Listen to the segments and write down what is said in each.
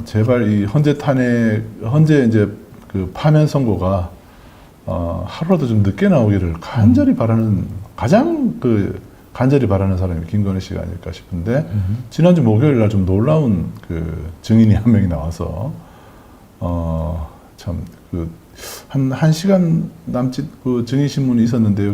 제발 이 헌재 이제 그 파면 선고가 하루라도 좀 늦게 나오기를 간절히 바라는, 가장 간절히 바라는 사람이 김건희 씨가 아닐까 싶은데, 지난주 목요일 날 좀 놀라운 그 증인이 한 명이 나와서 참 한 시간 남짓 그 증인 신문이 있었는데요.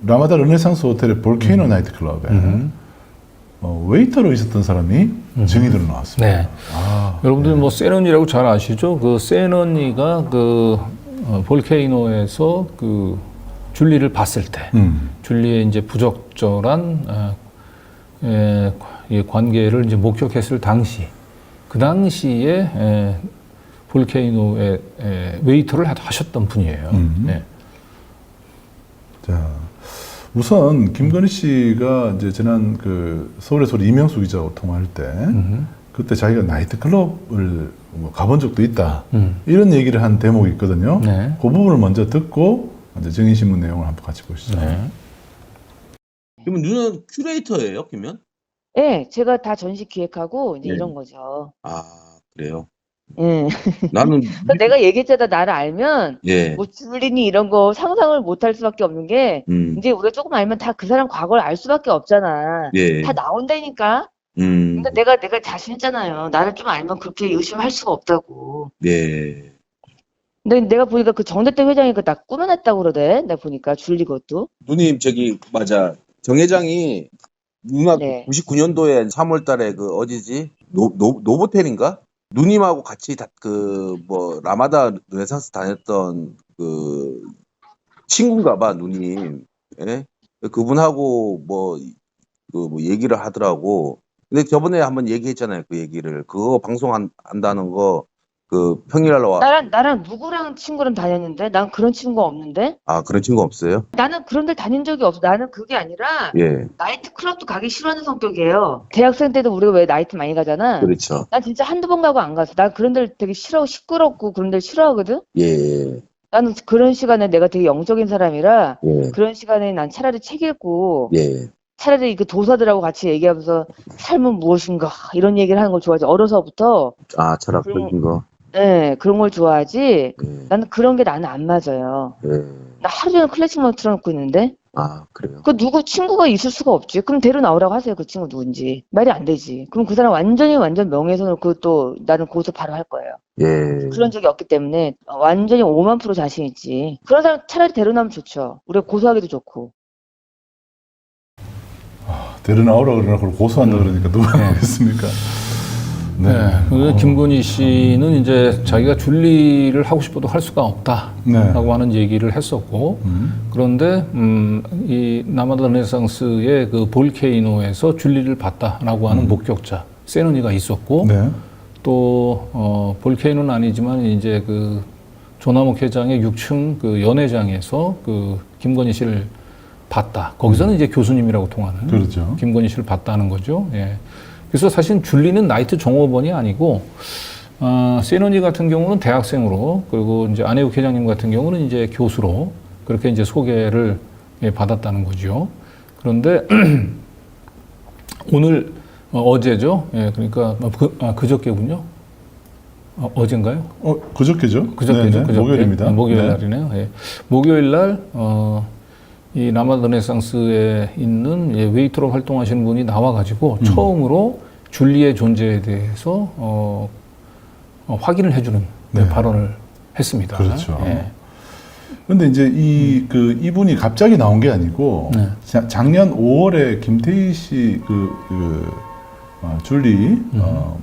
라마다 르네상스 호텔의 볼케이노 나이트클럽에 웨이터로 있었던 사람이 증인으로 나왔습니다. 네. 여러분들 뭐 세넌이라고 잘 아시죠? 그 세넌이가 볼케이노에서 그 줄리를 봤을 때, 줄리의 이제 부적절한 이 관계를 이제 목격했을 당시, 그 당시에 볼케이노의 웨이터를 하셨던 분이에요. 네. 자, 우선 김건희 씨가 이제 지난 서울의 소리 이명수 기자하고 통화할 때 그때 자기가 나이트클럽을 가본 적도 있다 이런 얘기를 한 대목이 있거든요. 네. 그 부분을 먼저 듣고 이제 증인신문 내용을 한번 같이 보시죠. 네. 그러면 누나는 큐레이터예요, 그러면? 네, 제가 다 전시 기획하고 이제 네. 이런 거죠. 아, 그래요? 예. 나는 내가 얘기했잖아. 나를 알면 예. 뭐 줄리니 이런 거 상상을 못 할 수밖에 없는 게 이제 우리가 조금 알면 다 그 사람 과거를 알 수밖에 없잖아. 예. 다 나온다니까. 음. 근데 내가 자신있잖아요. 나를 좀 알면 그렇게 의심할 수가 없다고. 예. 근데 내가 보니까 그 정대태 회장이 나 꾸며냈다고 그러대. 내가 보니까 줄리 것도. 누님 맞아. 정 회장이 누나 네. 99년도에 3월 달에 어디지? 노보텔인가? 누님하고 같이 라마다 르네상스 다녔던 친구인가 봐, 누님. 예? 그분하고 얘기를 하더라고. 근데 저번에 한번 얘기했잖아요, 그 얘기를. 그거 방송한다는 거, 평일날 와. 나랑 누구랑 친구랑 다녔는데? 난 그런 친구가 없는데? 아, 그런 친구 없어요? 나는 그런 데 다닌 적이 없어. 나는 그게 아니라 예. 나이트 클럽도 가기 싫어하는 성격이에요. 대학생 때도 우리가 왜 나이트 많이 가잖아. 그렇죠. 난 진짜 한두 번 가고 안 갔어. 난 그런 데를 되게 싫어, 시끄럽고 그런 데를 싫어하거든? 예. 나는 그런 시간에 내가 되게 영적인 사람이라 예. 그런 시간에 난 차라리 책 읽고 예. 차라리 그 도사들하고 같이 얘기하면서 삶은 무엇인가 이런 얘기를 하는 걸 좋아하지. 어려서부터. 아, 철학적인 거. 네, 그런 걸 좋아하지. 예. 나는 그런 게 나는 안 맞아요. 예. 나 하루 종일 클래식만 틀어놓고 있는데? 아, 그래요? 그 누구 친구가 있을 수가 없지. 그럼 데려 나오라고 하세요. 그 친구 누군지. 말이 안 되지. 그럼 그 사람 완전 명예훼손을 또 나는 고소 바로 할 거예요. 예. 그런 적이 없기 때문에 완전히 5만 % 자신 있지. 그런 사람 차라리 데려 나오면 좋죠. 우리가 고소하기도 좋고. 데려 나오라 그러나 그걸 고소한다 그러니까 누가 하겠습니까? 네. 김건희 씨는 이제 자기가 줄리를 하고 싶어도 할 수가 없다라고 하는 얘기를 했었고, 그런데 이 라마다 르네상스의 그 볼케이노에서 줄리를 봤다라고 하는 목격자 세논이가 있었고, 네. 또 볼케이노는 아니지만 이제 그 조남욱 회장의 6층 그 연회장에서 그 김건희 씨를 봤다. 거기서는 이제 교수님이라고 통하는 그렇죠. 김건희 씨를 봤다는 거죠. 예. 그래서 사실 줄리는 나이트 종업원이 아니고, 세논이 같은 경우는 대학생으로, 그리고 이제 안혜욱 회장님 같은 경우는 이제 교수로 그렇게 이제 소개를 받았다는 거죠. 그런데 오늘 어제죠. 예, 그러니까 그저께군요. 어젠가요? 그저께죠. 그저께죠. 네네. 목요일입니다. 목요일 네. 날이네요. 예. 목요일 날 이 라마다 르네상스에 있는 웨이터로 활동하시는 분이 나와가지고 처음으로 줄리의 존재에 대해서 확인을 해주는 발언을 했습니다. 그렇죠. 예. 근데 이제 이분이 갑자기 나온 게 아니고 작년 5월에 김태희 씨 줄리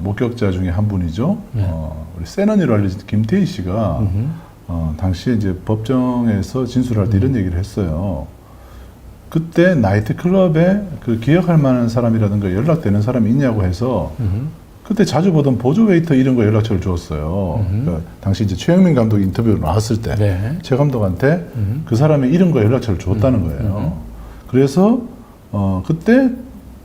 목격자 중에 한 분이죠. 우리 세넌이로 알려진 김태희 씨가 당시에 이제 법정에서 진술할 때 이런 얘기를 했어요. 그때 나이트클럽에 기억할 만한 사람이라든가 연락되는 사람이 있냐고 해서 그때 자주 보던 보조 웨이터 이런 거 연락처를 주었어요. 그러니까 당시 이제 최영민 감독 인터뷰로 나왔을 때 최 감독한테 그 사람의 이름과 연락처를 주었다는 거예요. 그래서 그때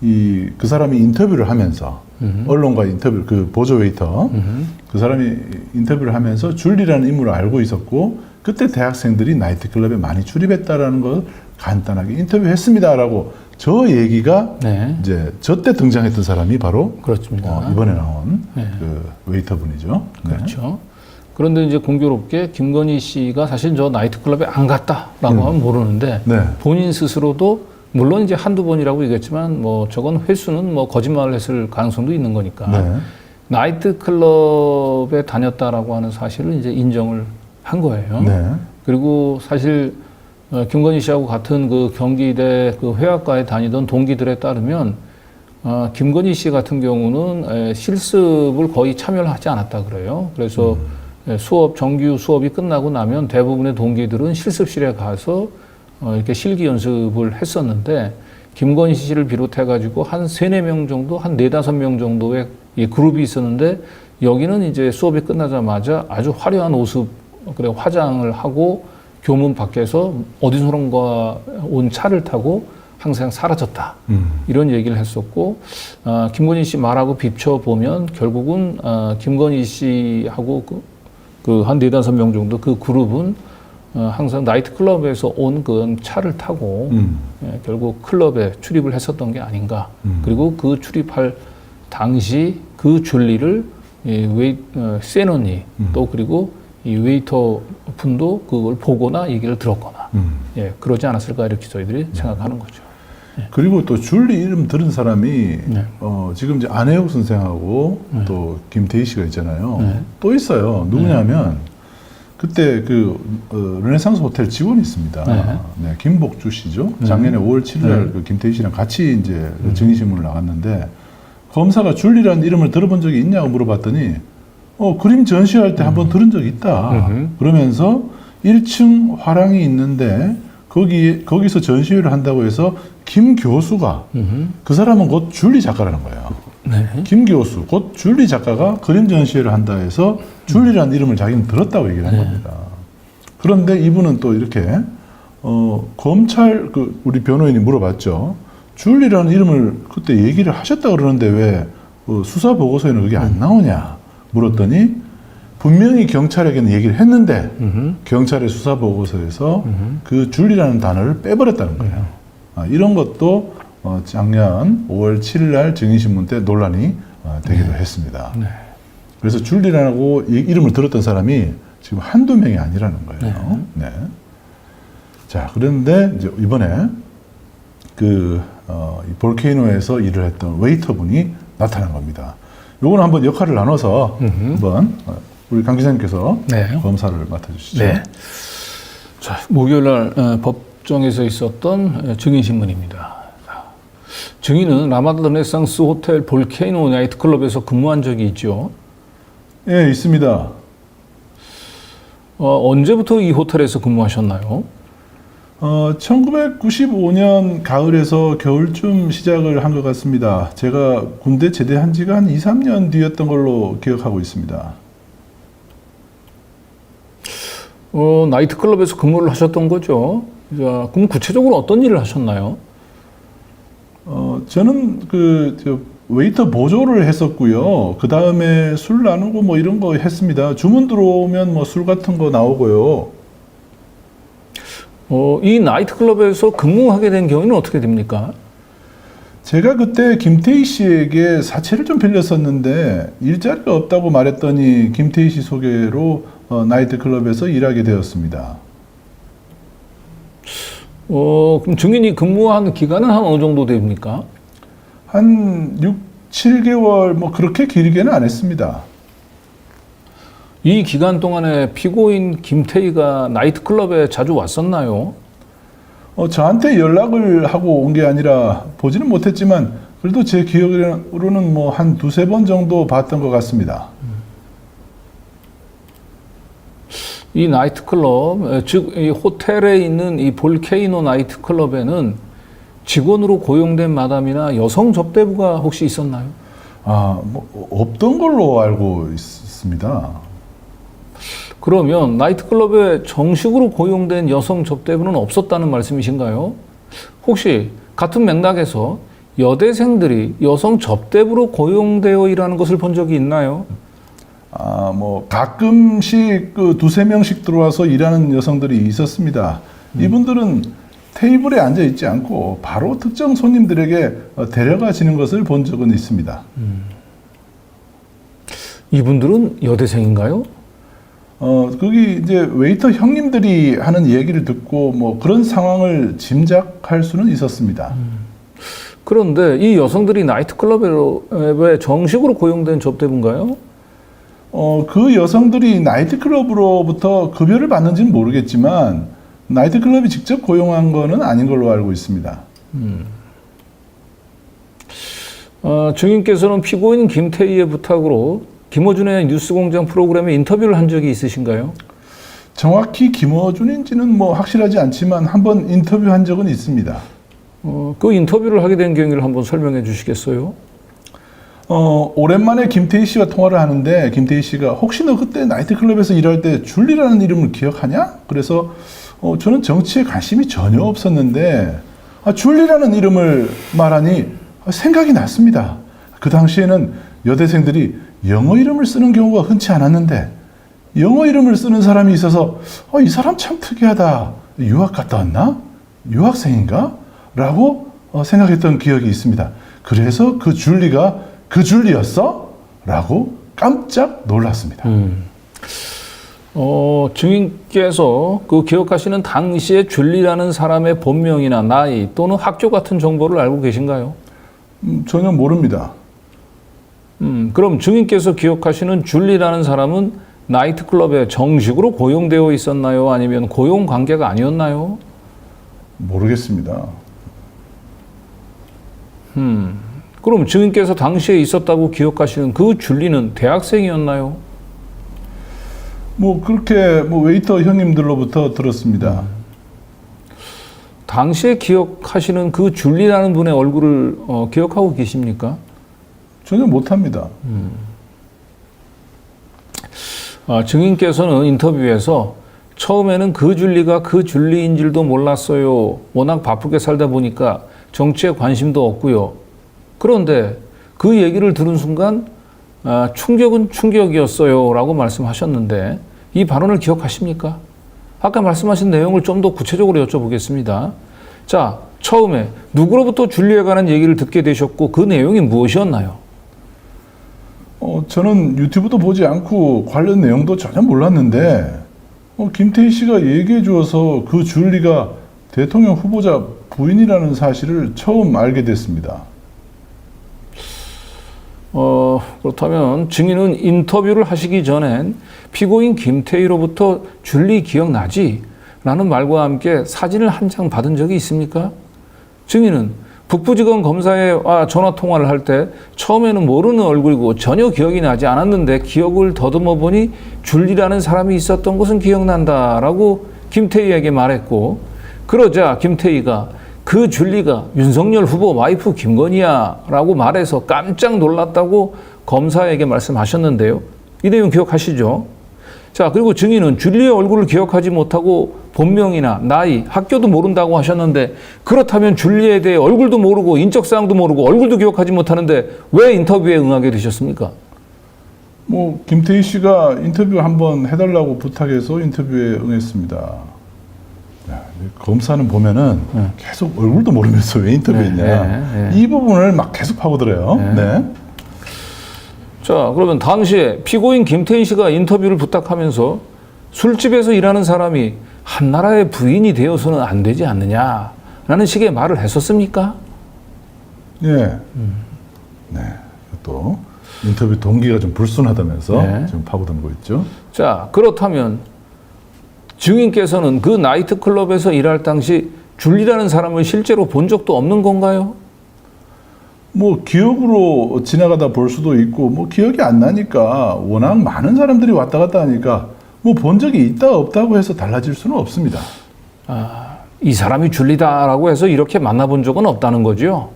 그 사람이 인터뷰를 하면서 언론과 인터뷰, 그 보조 웨이터 그 사람이 인터뷰를 하면서 줄리라는 인물을 알고 있었고 그때 대학생들이 나이트클럽에 많이 출입했다라는 걸 간단하게 인터뷰했습니다라고 저 얘기가 네. 이제 저 때 등장했던 사람이 바로 그렇습니다. 이번에 나온 네. 그 웨이터분이죠. 네. 그렇죠. 그런데 이제 공교롭게 김건희 씨가 사실 저 나이트클럽에 안 갔다라고 하면 모르는데 네. 본인 스스로도 물론 이제 한두 번이라고 얘기했지만 뭐 저건 횟수는 뭐 거짓말을 했을 가능성도 있는 거니까 네. 나이트클럽에 다녔다라고 하는 사실을 이제 인정을 한 거예요. 네. 그리고 사실 김건희 씨하고 같은 그 경기대 그 회화과에 다니던 동기들에 따르면 김건희 씨 같은 경우는 실습을 거의 참여를 하지 않았다 그래요. 그래서 정규 수업이 끝나고 나면 대부분의 동기들은 실습실에 가서 이렇게 실기 연습을 했었는데 김건희 씨를 비롯해가지고 한 3-4명 정도, 한 4-5명 정도의 이 그룹이 있었는데 여기는 이제 수업이 끝나자마자 아주 화려한 옷을, 그래, 화장을 하고 교문 밖에서 어디선가 온 차를 타고 항상 사라졌다. 이런 얘기를 했었고, 김건희 씨 말하고 비춰보면 결국은 김건희 씨하고 그 한 4-5명 정도 그 그룹은 항상 나이트클럽에서 온 그 차를 타고 결국 클럽에 출입을 했었던 게 아닌가. 그리고 그 출입할 당시 그 줄리를 센 언니 또 그리고 이 웨이터 분도 그걸 보거나 얘기를 들었거나 예, 그러지 않았을까 이렇게 저희들이 생각하는 거죠. 그리고 또 줄리 이름 들은 사람이 네. 지금 이제 안혜욱 선생하고 또 김태희 씨가 있잖아요. 네. 또 있어요. 누구냐면 그때 그 르네상스 호텔 직원이 있습니다. 네, 김복주 씨죠. 작년에 5월 7일 그 김태희 씨랑 같이 이제 증인신문을 나갔는데 검사가 줄리라는 이름을 들어본 적이 있냐고 물어봤더니 그림 전시할 때 한번 들은 적이 있다. 그러면서 1층 화랑이 있는데 거기서 전시회를 한다고 해서 김 교수가 그 사람은 곧 줄리 작가라는 거예요. 네. 김 교수, 곧 줄리 작가가 그림 전시회를 한다 해서 줄리라는 이름을 자기는 들었다고 얘기를 한 겁니다. 그런데 이분은 또 이렇게 검찰 우리 변호인이 물어봤죠. 줄리라는 이름을 그때 얘기를 하셨다 그러는데 왜 수사 보고서에는 그게 안 나오냐 물었더니 분명히 경찰에게는 얘기를 했는데 경찰의 수사 보고서에서 그 줄리라는 단어를 빼버렸다는 거예요. 이런 것도 작년 5월 7일 날 증인신문 때 논란이 되기도 했습니다. 네. 그래서 줄리라고 이름을 들었던 사람이 지금 한두 명이 아니라는 거예요. 네. 자, 그런데 이제 이번에 이 볼케이노에서 일을 했던 웨이터 분이 나타난 겁니다. 요거는 한번 역할을 나눠서 한번 우리 강 기자님께서 네. 검사를 맡아주시죠. 네. 자, 목요일 날 법정에서 있었던 증인신문입니다. 증인은 라마다 르네상스 호텔 볼케이노 나이트클럽에서 근무한 적이 있죠. 예, 있습니다. 언제부터 이 호텔에서 근무하셨나요? 1995년 가을에서 겨울쯤 시작을 한 것 같습니다. 제가 군대 제대한 지가 한 2-3년 뒤였던 걸로 기억하고 있습니다. 나이트클럽에서 근무를 하셨던 거죠. 자, 그럼 구체적으로 어떤 일을 하셨나요? 저는 웨이터 보조를 했었고요. 그 다음에 술 나누고 뭐 이런 거 했습니다. 주문 들어오면 뭐 술 같은 거 나오고요. 이 나이트클럽에서 근무하게 된 경우는 어떻게 됩니까? 제가 그때 김태희 씨에게 사채를 좀 빌렸었는데 일자리가 없다고 말했더니 김태희 씨 소개로 나이트클럽에서 일하게 되었습니다. 그럼 증인이 근무한 기간은 한 어느 정도 됩니까? 한 6-7개월 뭐 그렇게 길게는 안 했습니다. 이 기간 동안에 피고인 김태희가 나이트클럽에 자주 왔었나요? 저한테 연락을 하고 온 게 아니라 보지는 못했지만 그래도 제 기억으로는 뭐 한 2-3번 정도 봤던 것 같습니다. 이 나이트클럽, 즉 이 호텔에 있는 이 볼케이노 나이트클럽에는 직원으로 고용된 마담이나 여성 접대부가 혹시 있었나요? 뭐 없던 걸로 알고 있습니다. 그러면 나이트클럽에 정식으로 고용된 여성 접대부는 없었다는 말씀이신가요? 혹시 같은 맥락에서 여대생들이 여성 접대부로 고용되어 일하는 것을 본 적이 있나요? 뭐 가끔씩 2-3명씩 들어와서 일하는 여성들이 있었습니다. 이분들은 테이블에 앉아 있지 않고 바로 특정 손님들에게 데려가시는 것을 본 적은 있습니다. 이분들은 여대생인가요? 거기 이제 웨이터 형님들이 하는 얘기를 듣고 뭐 그런 상황을 짐작할 수는 있었습니다. 그런데 이 여성들이 나이트클럽에 정식으로 고용된 접대부인가요? 그 여성들이 나이트클럽으로부터 급여를 받는지는 모르겠지만 나이트클럽이 직접 고용한 거는 아닌 걸로 알고 있습니다. 증인께서는 피고인 김태희의 부탁으로 김어준의 뉴스공장 프로그램에 인터뷰를 한 적이 있으신가요? 정확히 김어준인지는 뭐 확실하지 않지만 한번 인터뷰한 적은 있습니다. 그 인터뷰를 하게 된 경위를 한번 설명해 주시겠어요? 오랜만에 김태희 씨와 통화를 하는데 김태희 씨가 혹시 너 그때 나이트클럽에서 일할 때 줄리라는 이름을 기억하냐? 그래서 저는 정치에 관심이 전혀 없었는데 줄리라는 이름을 말하니 생각이 났습니다. 그 당시에는 여대생들이 영어 이름을 쓰는 경우가 흔치 않았는데 영어 이름을 쓰는 사람이 있어서 이 사람 참 특이하다. 유학 갔다 왔나? 유학생인가? 라고 생각했던 기억이 있습니다. 그래서 그 줄리가 그 줄리였어? 라고 깜짝 놀랐습니다. 증인께서 그 기억하시는 당시에 줄리라는 사람의 본명이나 나이 또는 학교 같은 정보를 알고 계신가요? 전혀 모릅니다. 그럼 증인께서 기억하시는 줄리라는 사람은 나이트클럽에 정식으로 고용되어 있었나요? 아니면 고용 관계가 아니었나요? 모르겠습니다. 그럼 증인께서 당시에 있었다고 기억하시는 그 줄리는 대학생이었나요? 뭐 그렇게 뭐 웨이터 형님들로부터 들었습니다. 당시에 기억하시는 그 줄리라는 분의 얼굴을 기억하고 계십니까? 전혀 못합니다. 증인께서는 인터뷰에서 처음에는 그 줄리가 그 줄리인 줄도 몰랐어요. 워낙 바쁘게 살다 보니까 정치에 관심도 없고요. 그런데 그 얘기를 들은 순간 충격은 충격이었어요 라고 말씀하셨는데 이 발언을 기억하십니까? 아까 말씀하신 내용을 좀 더 구체적으로 여쭤보겠습니다. 자, 처음에 누구로부터 줄리에 관한 얘기를 듣게 되셨고 그 내용이 무엇이었나요? 저는 유튜브도 보지 않고 관련 내용도 전혀 몰랐는데 김태희 씨가 얘기해 주어서 그 줄리가 대통령 후보자 부인이라는 사실을 처음 알게 됐습니다. 그렇다면 증인은 인터뷰를 하시기 전엔 피고인 김태희로부터 줄리 기억나지? 라는 말과 함께 사진을 한 장 받은 적이 있습니까? 증인은 북부지검 검사와 전화 통화를 할 때 처음에는 모르는 얼굴이고 전혀 기억이 나지 않았는데 기억을 더듬어 보니 줄리라는 사람이 있었던 것은 기억난다라고 김태희에게 말했고 그러자 김태희가 그 줄리가 윤석열 후보 와이프 김건희야 라고 말해서 깜짝 놀랐다고 검사에게 말씀하셨는데요. 이 내용 기억하시죠? 자, 그리고 증인은 줄리의 얼굴을 기억하지 못하고 본명이나 나이, 학교도 모른다고 하셨는데 그렇다면 줄리에 대해 얼굴도 모르고 인적사항도 모르고 얼굴도 기억하지 못하는데 왜 인터뷰에 응하게 되셨습니까? 뭐 김태희 씨가 인터뷰 한번 해달라고 부탁해서 인터뷰에 응했습니다. 검사는 보면은 계속 얼굴도 모르면서 왜 인터뷰했냐 이 부분을 막 계속 파고들어요. 네. 자, 그러면 당시에 피고인 김태희 씨가 인터뷰를 부탁하면서 술집에서 일하는 사람이 한 나라의 부인이 되어서는 안 되지 않느냐라는 식의 말을 했었습니까? 예. 네. 또 인터뷰 동기가 좀 불순하다면서 지금 파고들고 있죠. 자, 그렇다면 증인께서는 그 나이트클럽에서 일할 당시 줄리라는 사람을 실제로 본 적도 없는 건가요? 뭐 기억으로 지나가다 볼 수도 있고 뭐 기억이 안 나니까 워낙 많은 사람들이 왔다 갔다 하니까 뭐 본 적이 있다 없다고 해서 달라질 수는 없습니다. 이 사람이 줄리다라고 해서 이렇게 만나본 적은 없다는 거죠?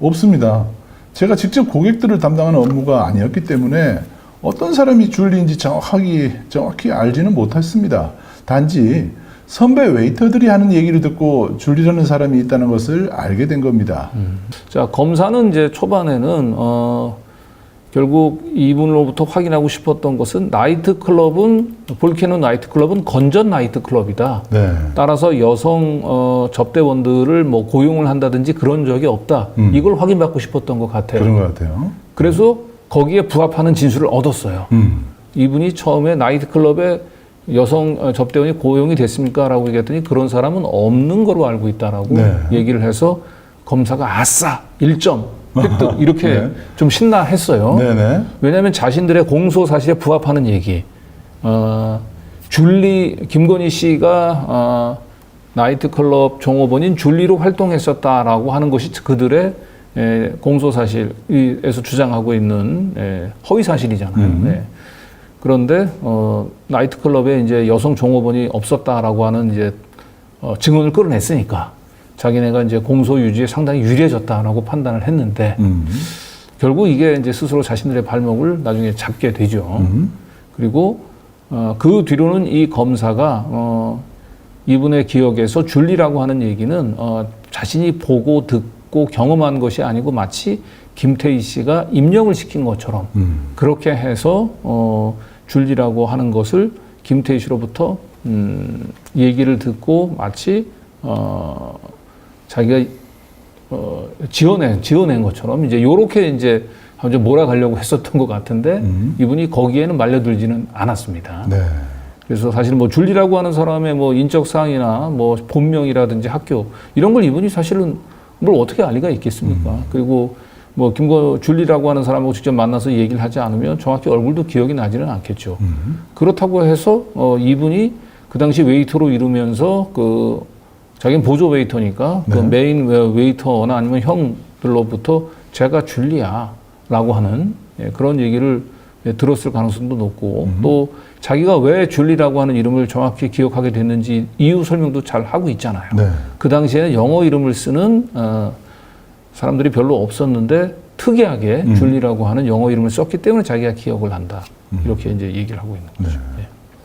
없습니다. 제가 직접 고객들을 담당하는 업무가 아니었기 때문에 어떤 사람이 줄리인지 정확히 알지는 못했습니다. 단지 선배 웨이터들이 하는 얘기를 듣고 줄리라는 사람이 있다는 것을 알게 된 겁니다. 자, 검사는 이제 초반에는 결국 이분으로부터 확인하고 싶었던 것은 나이트클럽은 볼케노 나이트클럽은 건전 나이트클럽이다. 네. 따라서 여성 접대원들을 뭐 고용을 한다든지 그런 적이 없다. 이걸 확인받고 싶었던 것 같아요. 그런 것 같아요. 그래서 거기에 부합하는 진술을 얻었어요. 이분이 처음에 나이트클럽에 여성 접대원이 고용이 됐습니까? 라고 얘기했더니 그런 사람은 없는 거로 알고 있다라고 네. 얘기를 해서 검사가 아싸 1점 획득 이렇게 네. 좀 신나했어요. 네네. 왜냐하면 자신들의 공소 사실에 부합하는 얘기. 김건희 씨가 나이트클럽 종업원인 줄리로 활동했었다라고 하는 것이 그들의 공소 사실에서 주장하고 있는 허위 사실이잖아요. 네. 그런데 나이트클럽에 이제 여성 종업원이 없었다라고 하는 이제 증언을 끌어냈으니까 자기네가 이제 공소 유지에 상당히 유리해졌다라고 판단을 했는데 결국 이게 이제 스스로 자신들의 발목을 나중에 잡게 되죠. 그리고 그 뒤로는 이 검사가 이분의 기억에서 줄리라고 하는 얘기는 자신이 보고 듣고 경험한 것이 아니고 마치 김태희 씨가 입력을 시킨 것처럼 그렇게 해서 줄리라고 하는 것을 김태희 씨로부터 얘기를 듣고 마치 자기가 지어낸 것처럼 이제 요렇게 이제 몰아가려고 했었던 것 같은데 이분이 거기에는 말려들지는 않았습니다. 네. 그래서 사실 뭐 줄리라고 하는 사람의 뭐 인적 사항이나 뭐 본명이라든지 학교 이런 걸 이분이 사실은 뭘 어떻게 알 리가 있겠습니까? 그리고 뭐 줄리라고 하는 사람하고 직접 만나서 얘기를 하지 않으면 정확히 얼굴도 기억이 나지는 않겠죠. 그렇다고 해서 이분이 그 당시 웨이터로 이루면서 자기는 보조 웨이터니까 네. 그 메인 웨이터나 아니면 형들로부터 제가 줄리야라고 하는 그런 얘기를 들었을 가능성도 높고 또 자기가 왜 줄리라고 하는 이름을 정확히 기억하게 됐는지 이유 설명도 잘 하고 있잖아요. 네. 그 당시에는 영어 이름을 쓰는 사람들이 별로 없었는데 특이하게 줄리라고 하는 영어 이름을 썼기 때문에 자기가 기억을 한다. 이렇게 이제 얘기를 하고 있는 거죠. 네.